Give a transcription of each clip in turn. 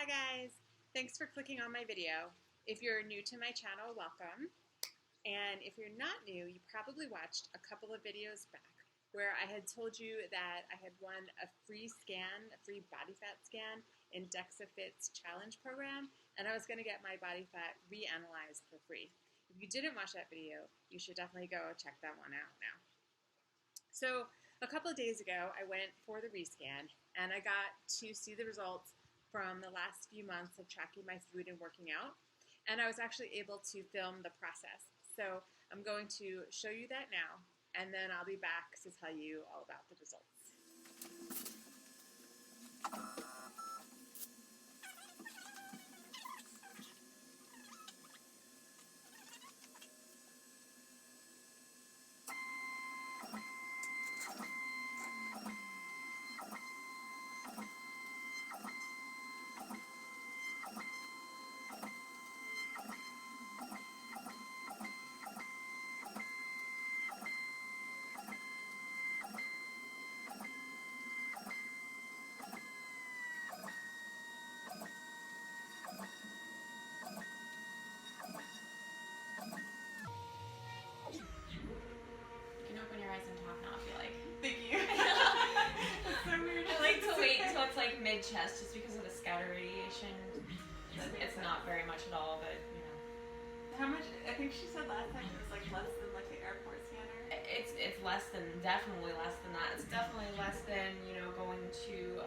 Hi guys, thanks for clicking on my video. If you're new to my channel, welcome. And if you're not new, you probably watched a couple of videos back where I had told you that I had won a free scan, a free body fat scan in DexaFit's challenge program, and I was going to get my body fat reanalyzed for free. If you didn't watch that video, you should definitely go check that one out now. So a couple of days ago, I went for the rescan, and I got to see the results from the last few months of tracking my food and working out, and I was actually able to film the process. So I'm going to show you that now, and then I'll be back to tell you all about the results. You can open your eyes and talk now if you like. Thank you. That's so weird. I like to wait until it's like mid-chest just because of the scatter radiation. It's not very much at all, but you know. How much? I think she said last time it was like less than like the airport scanner. It's less than, definitely less than that. It's definitely less than, you know, going to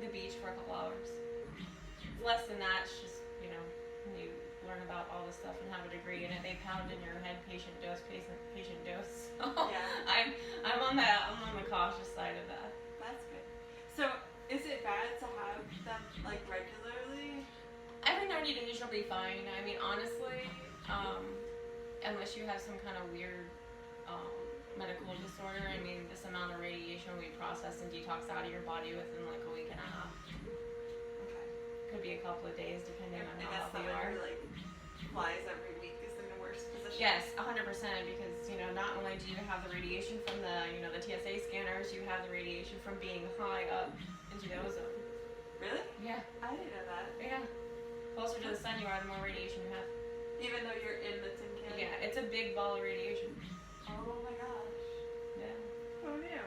the beach for a couple hours. It's less than that. It's just, you know, when you learn about all this stuff and have a degree in it, they pound in your head patient dose. So Yeah. I'm on the cautious side of that. That's good. So is it bad to have them like regularly? Every 90 days you'll be fine. I mean, honestly, unless you have some kind of weird medical disorder, I mean, this amount of radiation will be processed and detoxed out of your body within like a week and a half. Okay. Could be a couple of days depending on how healthy you are. Like flies every week is in the worst position. Yes, 100%, because, you know, not only do you have the radiation from the, you know, the TSA scanners, you have the radiation from being high up into the ozone. Really? Yeah. I didn't know that. Yeah. Closer to the sun you are, the more radiation you have. Even though you're in the tin can? Yeah, it's a big ball of radiation. Oh my gosh. Yeah. Who knew?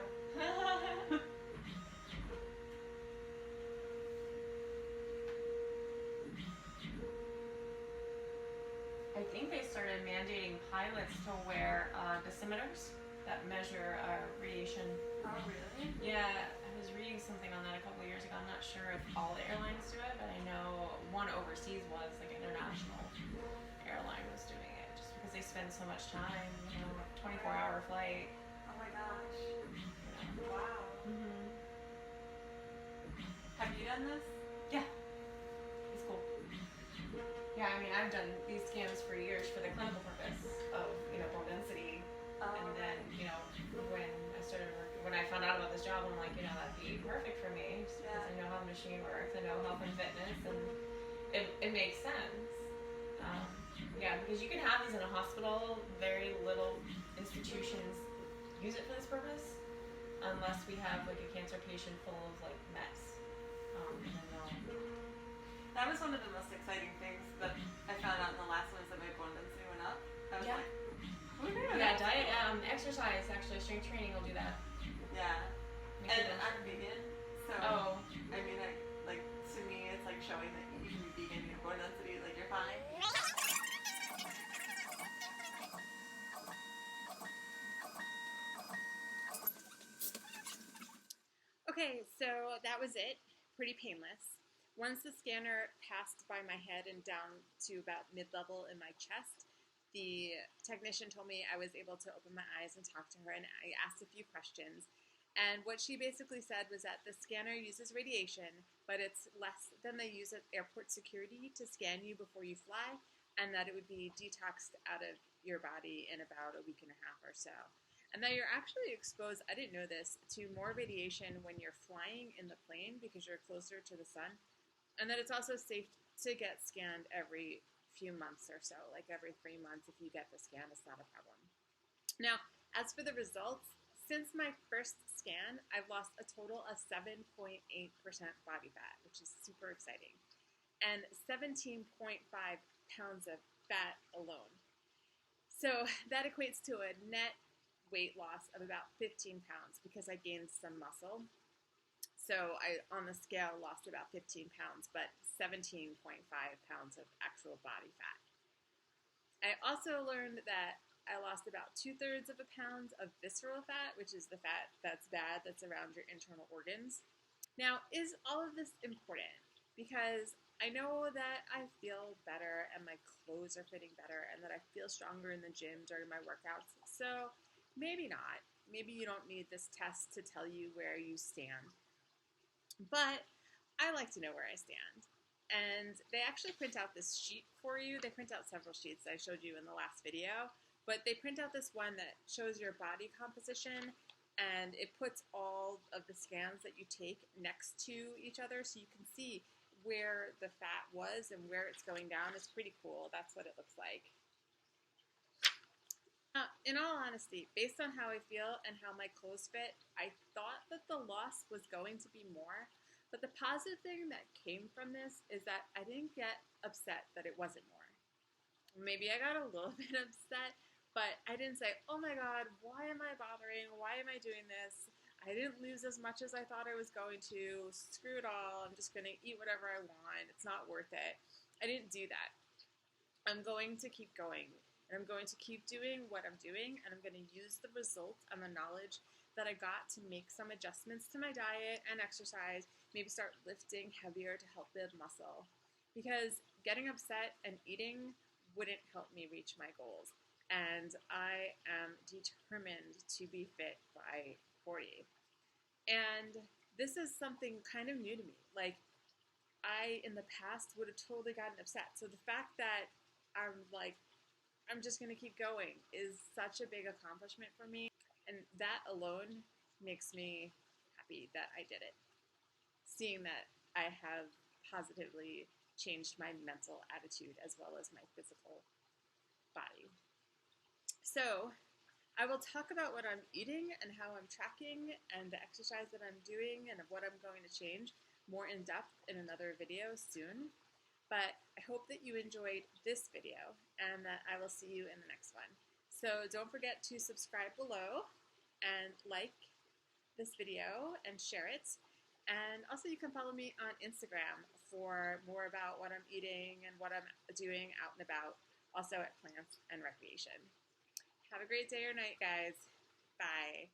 I think they started mandating pilots to wear dosimeters that measure radiation. Oh really? Yeah, I was reading something on that a couple of years ago. I'm not sure if all the airlines do it, but I know one overseas was, like an international airline was doing it, just because they spend so much time, you know, 24-hour flight. Oh my gosh. You know. Wow. Mm-hmm. Have you done this? Yeah, it's cool. Yeah, I mean, I've done these scans for years for the clinical purpose of, you know, bone density. And then, you know, when I found out about this job, I'm like, you know, that'd be perfect for me, just because I know how the machine works, I know health and fitness, and it makes sense. Yeah, because you can have these in a hospital. Very little institutions use it for this purpose, unless we have like a cancer patient full of like mets. And then that was one of the most exciting things that I found out in the last one, is that my bone density went up. I was like, yeah, diet, exercise, actually, strength training will do that. Yeah. And I'm vegan, so I mean, to me, it's like showing that you can be vegan and your bone density, like you're fine. Okay, so that was it. Pretty painless. Once the scanner passed by my head and down to about mid-level in my chest, the technician told me I was able to open my eyes and talk to her, and I asked a few questions. And what she basically said was that the scanner uses radiation, but it's less than they use at airport security to scan you before you fly, and that it would be detoxed out of your body in about a week and a half or so. And that you're actually exposed, I didn't know this, to more radiation when you're flying in the plane because you're closer to the sun, and that it's also safe to get scanned every few months or so, like every 3 months. If you get the scan, it's not a problem. Now, as for the results, since my first scan, I've lost a total of 7.8% body fat, which is super exciting. and 17.5 pounds of fat alone. So that equates to a net weight loss of about 15 pounds because I gained some muscle. So I, on the scale, lost about 15 pounds, but 17.5 pounds of actual body fat. I also learned that I lost about 2/3 of a pound of visceral fat, which is the fat that's bad, that's around your internal organs. Now, is all of this important? Because I know that I feel better and my clothes are fitting better and that I feel stronger in the gym during my workouts. So maybe not. Maybe you don't need this test to tell you where you stand. But I like to know where I stand. And they actually print out this sheet for you. They print out several sheets I showed you in the last video. But they print out this one that shows your body composition, and it puts all of the scans that you take next to each other so you can see where the fat was and where it's going down. It's pretty cool. That's what it looks like. In all honesty, based on how I feel and how my clothes fit, I thought that the loss was going to be more. But the positive thing that came from this is that I didn't get upset that it wasn't more. Maybe I got a little bit upset, but I didn't say, oh my God, why am I bothering? Why am I doing this? I didn't lose as much as I thought I was going to. Screw it all. I'm just going to eat whatever I want. It's not worth it. I didn't do that. I'm going to keep going. And I'm going to keep doing what I'm doing. And I'm going to use the results and the knowledge that I got to make some adjustments to my diet and exercise. Maybe start lifting heavier to help build muscle. Because getting upset and eating wouldn't help me reach my goals. And I am determined to be fit by 40. And this is something kind of new to me. Like, I, in the past, would have totally gotten upset. So the fact that I'm like, I'm just going to keep going is such a big accomplishment for me. And that alone makes me happy that I did it. Seeing that I have positively changed my mental attitude as well as my physical body. So I will talk about what I'm eating and how I'm tracking and the exercise that I'm doing and what I'm going to change more in depth in another video soon. But I hope that you enjoyed this video and that I will see you in the next one. So don't forget to subscribe below and like this video and share it. And also you can follow me on Instagram for more about what I'm eating and what I'm doing out and about, also at Plants and Recreation. Have a great day or night, guys. Bye.